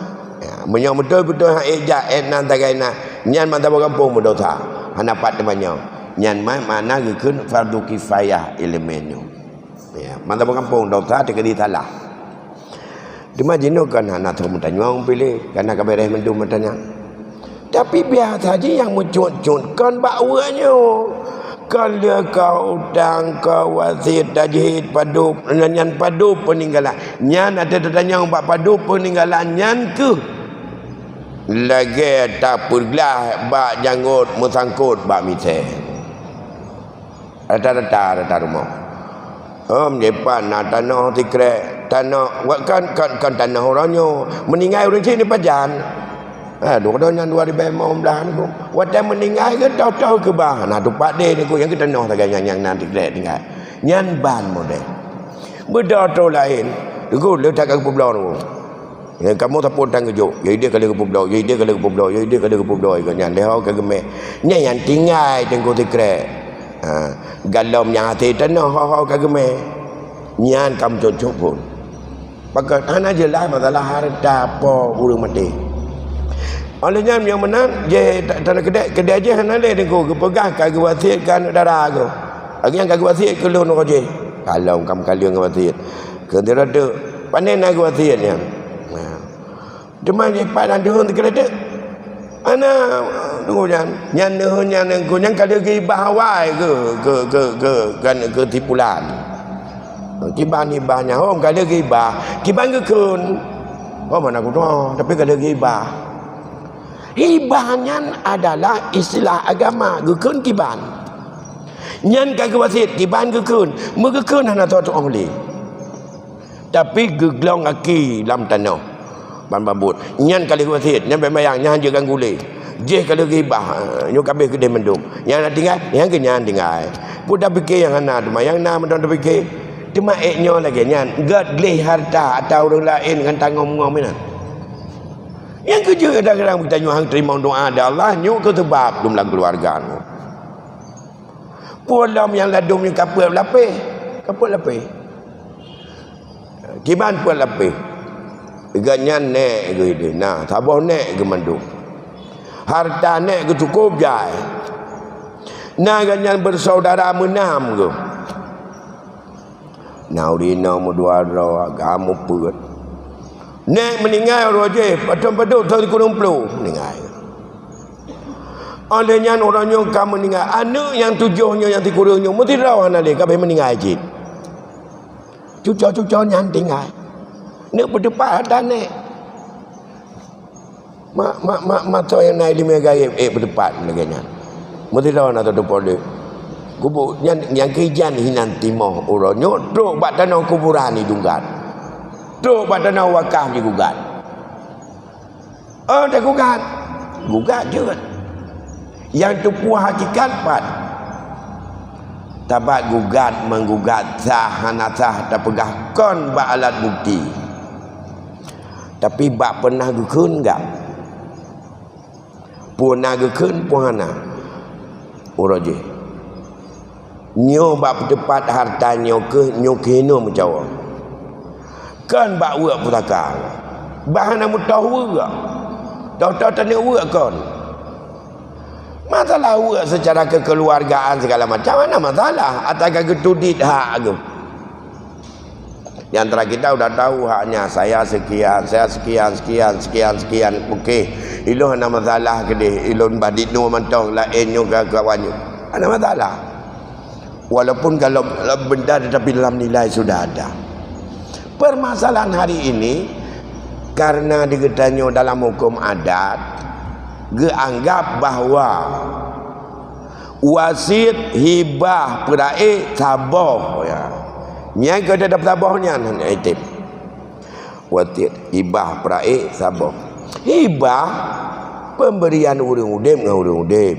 Menyong betul-betul hai ja nan tagaina. Nyan mata kampung mudah ta. Hana pat menyong. Nyan mai mana gekeun fardu kifayah elemennya. Ya, mata kampung dosa dikedi salah. Dimajino kan anak tu mentanyang pilih karena kabareh mendum mentanya. Tapi biasa saja yang mencut-cut kan bakwanya. Kalau kau udang kau wasit tajhid padu nyan padu peninggalan. Nyan ada tanya bak padu peninggalan nyan ke. Lagi tak perlah bak janggut musangkut bak misal. Rata-rata rumah. Jepan nak tanah tikrek tanah kan tanah orangnya meninggal orang sini pajan dua-duanya 2015 ni ku waktu meninggal ke tahu-tahu ke bah nah tu pak dia ni ku yang ke tanah taganya yang nanti tikrek tinggal nyan ban model beda tu lain ku letak ke pulau tu yang kamu tak potang kejuk jadi dia kali ke pulau jadi dia kali ke pulau jadi dia kali ke pulau nyan dia ke gemeh ni yang tinggal tengku tikrek galom yang hati tanah hau kageme nyan kam cocok pun maka ana jelas masalah harta apa urang mati olehnya yang menang je tanah kedai je hana le dengku pegang kagak wasiat kan darah aku lagi yang kagak wasiat ke lon je kalau kam kalian kagak wasiat ke dia ada panen kagak wasiatnya cuma je padan dehun kedai ana tunggu jangan nyan yang kalau gibah awai ke kan ke tipulan gibah ni banyak orang kalau gibah ke kun mana aku tahu tapi kalau gibah hibahnya adalah istilah agama gekun kiban nyan kagak wasit kiban gekun megekun hana tahu orang tapi geglong aki dalam tanah ban bambut nyan kali wasit nyan bayang nyan je ganggu le je kalau gibah nyo kabeh kedai mendung yang nak tinggal yang ke nyan tinggal budak fikir yang ana cuma yang na mendan fikir cuma eknyo lagi nyan gad leh harta atau orang lain dengan tanggung-tanggung mana yang kerja kadang-kadang kita nyo hang terima doa ada Allah nyo ke sebab dalam keluarga nyo pulam yang ladum yang kapal lapis kiban pun lapis ganyan nek gitu nah tabah nek ke manduk harta nek ke cukup jai nah ganyan bersaudara menam ke naurina muduara kamu put nek meninggal roje padam-padam tahun kurang puluh meninggal olehnya orangnya kamu meninggal anak yang tujuhnya yang tikurungnya mesti rawan ada kabeh meninggal jid cucu-cucu yang tinggal ni berdepan ada ni mak yang naik 5 gaib berdepan laganya mesti lawan atau depan dia kubur yang kejan hinan timah orangnya duk bak tanah kuburan ni dunggat duk bak tanah wakaf ni gugat dah gugat juga yang tu puas hakikat pat tabat gugat menggugat sah hana sah tak pegah kon bak alat bukti tapi bak pernah gekun enggak pernah gekun puana uraje nyo bak tepat hartanya ke nyo kena menjawab kan bak wak putaka bahana mutahu enggak tahu tanya wak kon masalah wak secara kekeluargaan segala macam mana masalah atau ketudit hak aku di antara kita sudah tahu haknya saya sekian okey ilun ada masalah ke dia ilun badit nu mantong lain nyu ke kawannya ada masalah walaupun kalau benda tetapi dalam nilai sudah ada permasalahan hari ini karena diketanya dalam hukum adat dianggap bahawa wasit hibah peraih tabah ya yang kena dapat tabahnya itim wasit hibah peraih tabah hibah pemberian urang udip dengan urang udip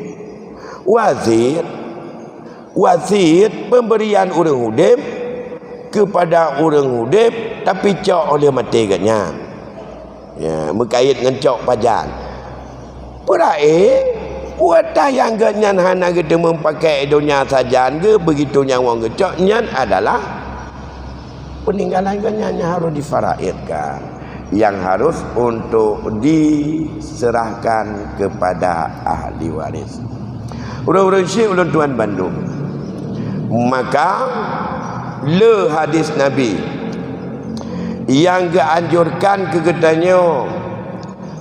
wasit pemberian urang udip kepada urang udip tapi cak oleh mati katnya Ya, berkait dengan cok pajan. Peraih puatah yang genyan hana kita memakai dunia sajan ke begitu yang wong gecok nyan adalah peninggalan genyannya harus difaraidkan, yang harus untuk diserahkan kepada ahli waris. Urang-urang Syekh ulun Tuan Bandung. Maka le hadis Nabi yang dianjurkan kegetanya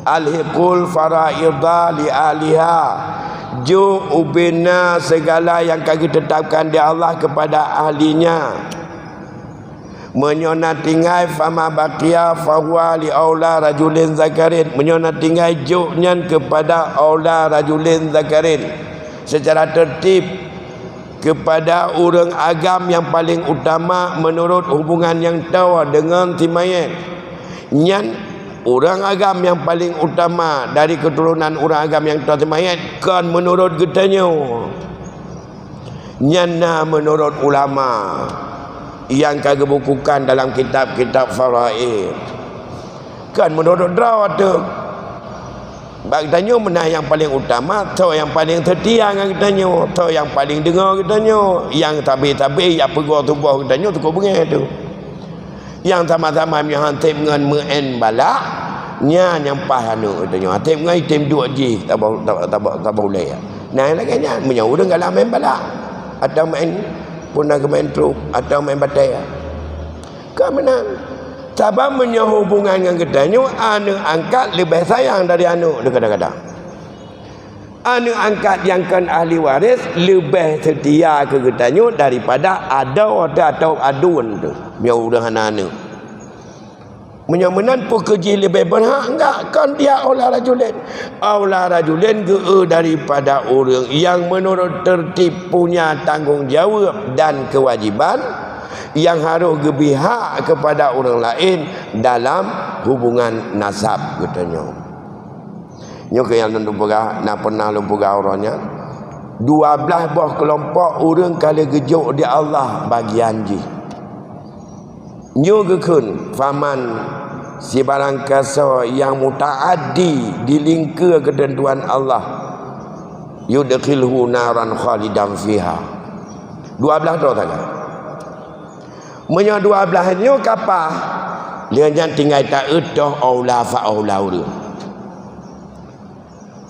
alhiqul faraidha li ahliha, ju ubina segala yang kami tetapkan di Allah kepada ahlinya, menyonat tinggai fama baqiya fahuwa li aula rajulin zakarin, menyonat tinggai juknya kepada aula rajulin zakarin, secara tertib kepada orang agam yang paling utama menurut hubungan yang tahu dengan timayat. Nyan orang agam yang paling utama dari keturunan orang agam yang tahu timayat kan menurut getanya. Nyan menurut ulama yang kagak bukukan dalam kitab-kitab faraid. Kan menurut drawat tu. Bak tanya mana yang paling utama, atau yang paling setia dengan kitanya, atau yang paling dengar kitanya, yang tabi-tabi yang peguah tubuh kitanya tu kau bengah tu. Yang sama-sama yang hantip dengan muen balak, nya nyampah anu kitanya. Hantip dengan item 2G tak boleh. Nah lagi nya menyau dengan dalam main balak atau main pun nak main truk atau main batai. Kau menang. Sebab menyahubungan dengan ketanya, anak angkat lebih sayang dari anak dia kadang-kadang. Anak angkat yang kan ahli waris lebih setia ke ketanya daripada ada atau adun tu. Miau dengan anak. Menyamanan pekerja lebih berhak enggak kan dia aulah rajulin. Aulah rajulin ke daripada orang yang menurut tertib punya tanggungjawab dan kewajiban yang harus berpihak kepada orang lain dalam hubungan nasab katanya. Nyo ke yang lumpurah nak pernah lumpurah orangnya 12 buah kelompok orang kali gejuk di Allah bagi anji. Nyo gekun faman si barang kasa yang mutaaddi dilingkar ketentuan Allah yudkhilhu naran khalidan fiha. 12 tu saja. Menyo 12 nyo kapah dia jangan tinggal tak utuh aula fa aula urang.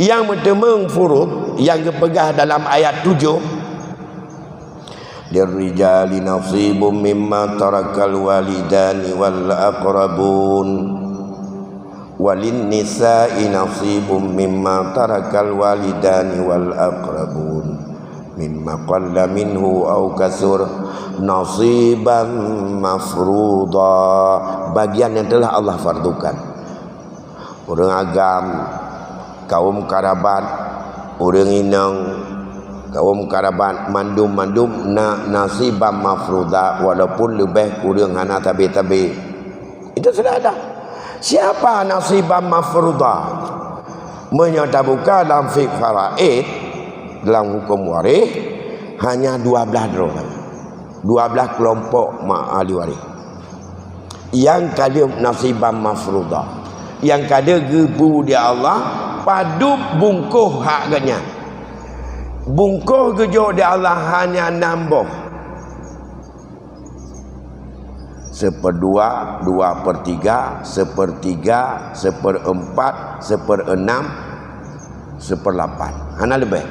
Yang bertemung furud yang dipegah dalam ayat 7 Lirrijali nasibum mimma tarakal walidani wal aqrabun walin nisa'i nasibum mimma tarakal walidani wal aqrabun mimma qalla minhu aw kasur nasiban mafruḍa, bagian yang telah Allah fardukan. Orang agam, kaum karabat, orang inang, kaum karabat mandum-mandum na nasiban mafruḍa, walaupun lebih kurang hana tabi-tabi. Itu sudah ada. Siapa nasiban mafruḍa? Menyatabuka dalam fiqh faraid, dalam hukum waris hanya 12 drone. 12 kelompok ahli waris yang kada nasiban mafruḍa, yang kada gebu dia Allah padu bungkuh haknya. Bungkuh gejo dia Allah hanya nambah 1/2, 2/3, 1/3, 1/4, 1/6, 1/8. Hana lebih.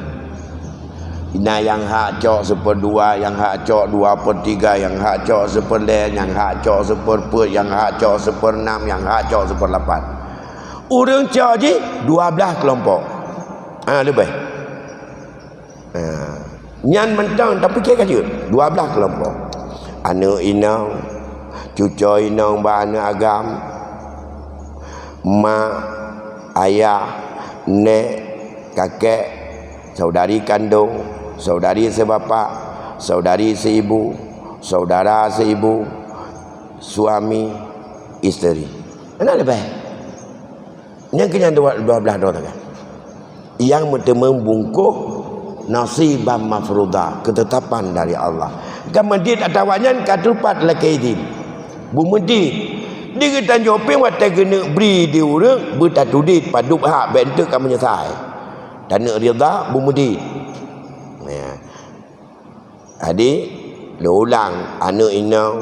Ina yang hak cok 1/2, yang hak cok 2/3, yang hak cok 1/5, yang hak cok 1/4, yang hak cok 1/6, yang hak cok 1/8. Urang cok je 12 kelompok. Lebih. Nyan mentang tapi kira je 12 kelompok. Anak inang, cucu inang bana agam, mak, ayah, nek, kakek, saudari kandung, saudari sebapa, saudari seibu, saudara seibu, suami, isteri. Mana lebih? Yang kena 12 dolar kan? Yang membungkuh nasiban mafruḍa, ketetapan dari Allah. Kemudian atawanya katupat lakaidin. Bumudin dia kata jopeng watai kena beri dia orang bertatudit paduk hak bentuk kan menyesal dan nak rida bumudi ya adik lo ulang anak inang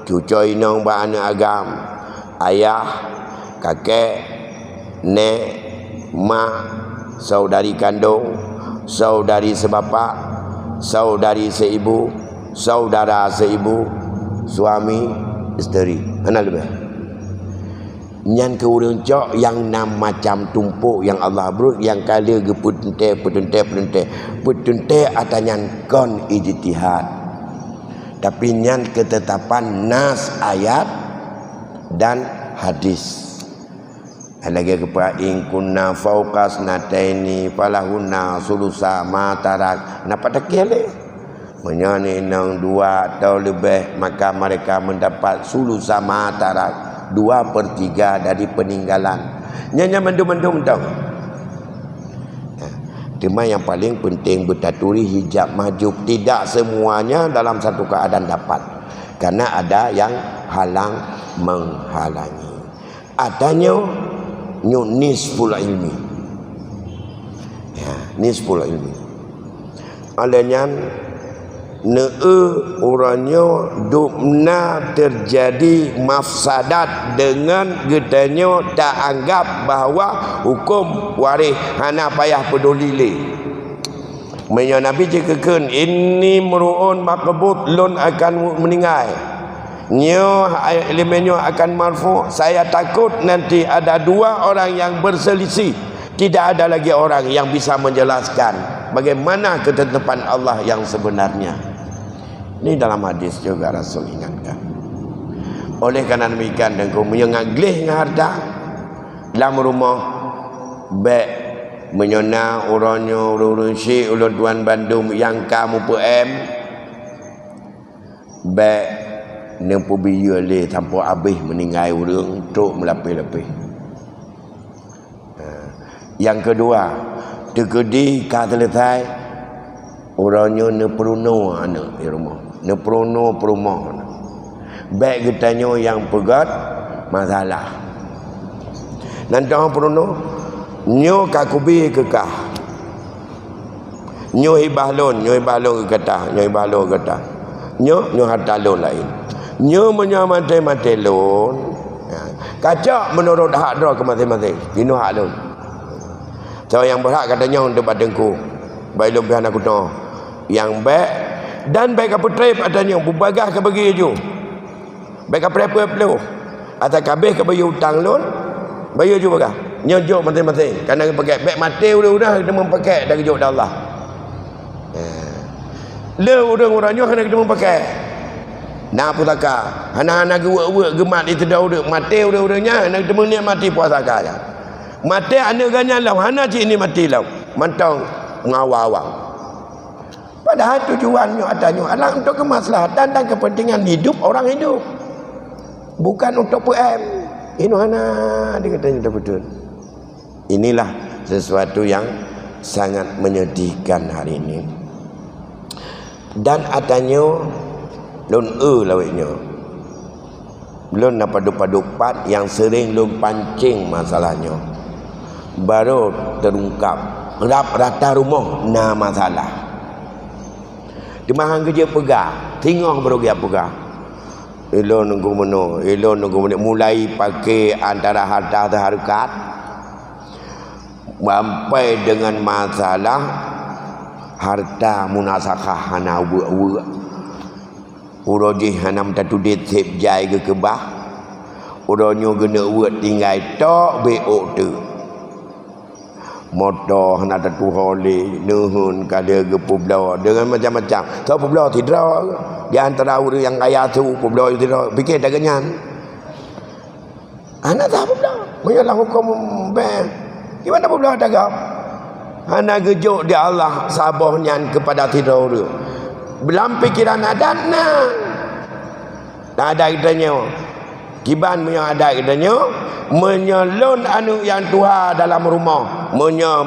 cucu inang ba anak agam ayah kakek nek mak saudari kandung saudari sebapa saudari seibu saudara seibu suami isteri mana lebih nyan ke urang cok yang 6 macam tumpuk yang Allah berut yang kala ge petente atanyan kon ijtihad tapi nyan ketetapan nas ayat dan hadis lagi kepada in kunna fauqas nataini falahunna sulusa ma tarak napa takile menyani nang 2 atau lebih maka mereka mendapat sulusa ma tarak 2/3 dari peninggalan nyanya mendung-mendung tahu cuma yang paling penting bertaturi hijab mahjub tidak semuanya dalam satu keadaan dapat karena ada yang halang menghalangi adanya nisful ilmi ya nisful ilmi alanya orangnya dukna terjadi mafsadat dengan getanya tak anggap bahawa hukum waris hana payah peduli le menyo nabi cekakeun ini meruun maqbut lun akan meninggal nyo elemennya akan marfu saya takut nanti ada 2 orang yang berselisih tidak ada lagi orang yang bisa menjelaskan bagaimana ketetapan Allah yang sebenarnya. Ini dalam hadis juga Rasul ingatkan. Oleh kerana demikian dengku menyengaglih dengan harta dalam rumah baik menyona orangnya urun syik ulun tuan Bandung yang kamu PM baik nempu biya le tanpa habis meninggal urang tok melapih-lapih. Yang kedua, tegedi kata letai orangnya neprono anak di rumah. Neprono perumah. Baik getanya yang pegat masalah. Nanti orang perono nyo kakubi kekah. Nyo hibah lon ke kata, nyo harta lon lain. Nyo menyamate-mate lon. Kacak menurut hak dra ke masing-masing. Dino hak lon. So yang berhak katanya untuk badengku baik lebih anak kuno yang baik dan baik apa trip adanya berbagah ke bagi je baik apa perlu atau kabeh ke bagi hutang lon bayar juga bagah nyojok masing-masing kerana pakai baik mati udah kita memakai dari jok Allah le orang-orangnya kena kita memakai nak putaka hana-hana gewa-gewa gemat itu dah udah mati udah-udahnya nak temu ni mati puasa kaya mati anak ganya lau hana cik ini mati lau mantang ngawang padahal tujuannya adanya adalah untuk kemaslahatan dan kepentingan hidup orang hidup bukan untuk PM ini hana dia katanya betul inilah sesuatu yang sangat menyedihkan hari ini dan adanya lon lawiknya lon padu-padupat yang sering lon pancing masalahnya baru terungkap rata rumah na masalah dimahang kerja pegah tinggal baru dia pegah elon nunggu meno mulai pakai antara harta dan harkat sampai dengan masalah harta munasakah hana uwa urojih hanam tatu det sep jai ke kebah uronyo gena uwa tinggal tok beok tu motor nak tatu holi nuhun kada ke publau dengan macam-macam tahu publau tidak di antara orang yang kaya tu publau tidak fikir dah ganyan anak tak publau menyalah hukum ben gimana publau tagap anak gejuk di Allah sabahnya kepada tidak orang belam pikiran adat nah tak ada kitanya kiban punya adat kitanya menyelon anu yang tua dalam rumah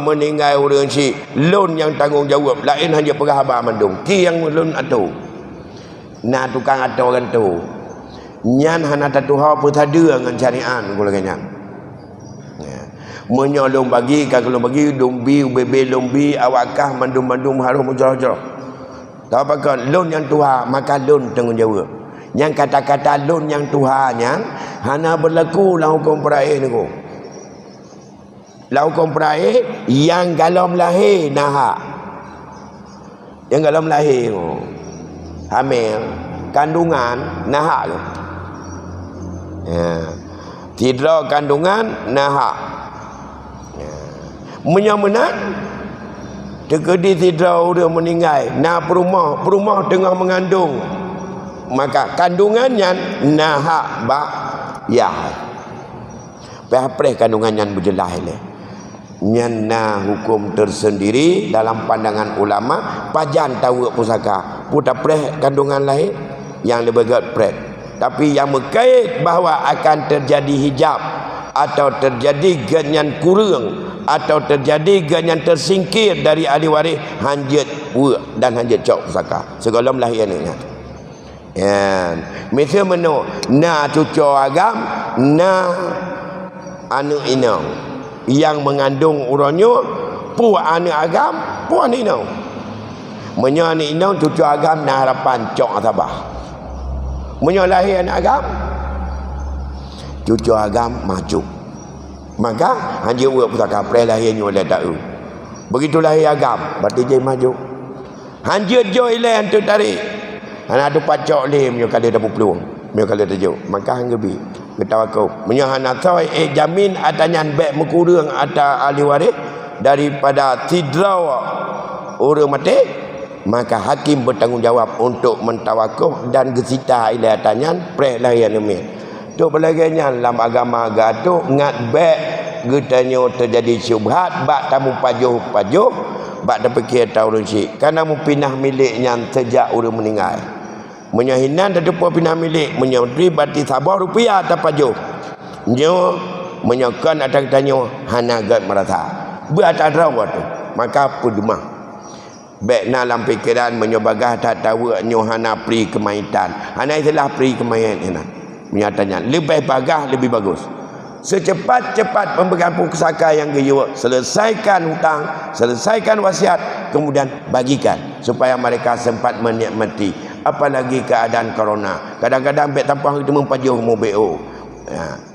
meninggal orang si lon yang tanggungjawab lain hanya pegawai mandung ki yang lon atau nah tukang atau orang tu nyan hana tatuha pun tada dengan syariat kula kanyan. Menyolong bagi kalau bagi dombi bebe lombi awakah mandum-mandum harum mujarah. Tahu apa kan lon yang tuha maka lon tanggungjawab. Yang kata-kata lon yang tuhanya hana berlaku la hukum peraih niku. La hukum peraih yang galom lahir nahak. Yang galom lahir hamil kandungan nahak. Tidra kandungan nahak. Menyamenat terkedi tidra udah meninggal nak perumah tengah mengandung maka kandungannya nahak ba ya peh kandungannya berjelas le nyana hukum tersendiri dalam pandangan ulama pajan tahu pusaka puta preh kandungan lahir yang lebih gat preh tapi yang berkait bahawa akan terjadi hijab atau terjadi ganyan kurang atau terjadi ganyan tersingkir dari ahli waris hanjat dan hanjat cok pusaka segala lahir ni misal menu na cucu agam na anu inang yang mengandung uranyo pu anu agam pu anu inang menyo anu inang cucu agam na harapan cok atabah menyo lahir anak agam cucu agam maju maka hanya buat pusaka preh lahirnya oleh tahu begitu lahir agam berarti dia maju hanya joy le untuk tarik anak tu pacok le menyo kali dah peluang menyo kali tajuk maka hang gebi ketawakuf menyo hana toy jamin atanyan baik mekurang ata ahli waris daripada tidraw orang mati maka hakim bertanggungjawab untuk mentawakuf dan gesita ila atanyan preh lahir ni tu belagainya dalam agama tu ngat baik getanya terjadi syubhat bak tamu pajuh bak dah fikir tahu rusik kerana mu pindah miliknya sejak urang meninggal menyahinan dah depa pindah milik menyodri berarti sabar rupiah atas pajuh nyo menyokan atas tanya hana gat merasa berata rawa tu maka pudemah baik na dalam fikiran menyobagah tak tahu nyo hana pri kemaitan hana itulah pri kemaitan menyatanya lebih bagah lebih bagus secepat-cepat pemegang pusaka yang geyuh selesaikan hutang selesaikan wasiat kemudian bagikan supaya mereka sempat menikmati apalagi keadaan corona kadang-kadang baik tanpa kita mempajuh mu BO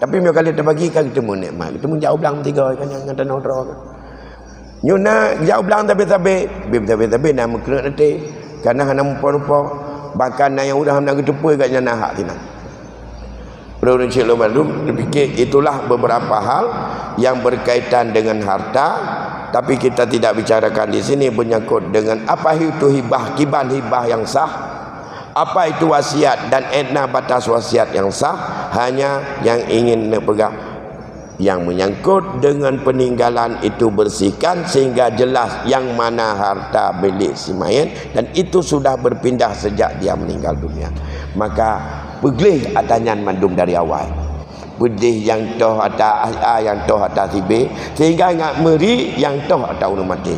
tapi mereka kali terbagikan kita menikmat kita menjauh belang tiga kan yang tanah utara nyuna jauh belang tapi nak mengkena nanti karena hana mupa-mupa bahkan yang udah nak ketepui kat nyana hak tinang Bro-bro Encik Lomadum fikir itulah beberapa hal yang berkaitan dengan harta tapi kita tidak bicarakan di sini menyangkut dengan apa itu hibah kiban hibah yang sah apa itu wasiat dan edna batas wasiat yang sah hanya yang ingin pegang yang menyangkut dengan peninggalan itu bersihkan sehingga jelas yang mana harta milik si mayit dan itu sudah berpindah sejak dia meninggal dunia maka beglih atanyan mandum dari awal bedih yang toh atas A yang toh atas B sehingga ingat meri yang toh atas ulun mati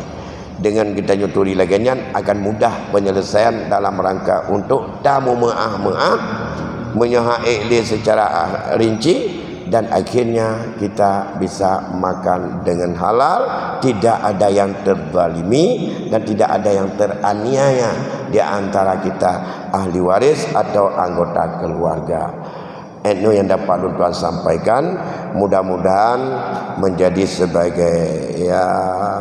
dengan kita nyuturi laginya akan mudah penyelesaian dalam rangka untuk tamu maaf menyahai secara rinci dan akhirnya kita bisa makan dengan halal tidak ada yang terzalimi dan tidak ada yang teraniaya di antara kita ahli waris atau anggota keluarga. Itu yang dapat tuan sampaikan mudah-mudahan menjadi sebagai ya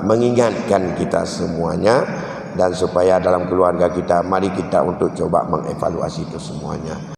mengingatkan kita semuanya dan supaya dalam keluarga kita mari kita untuk coba mengevaluasi itu semuanya.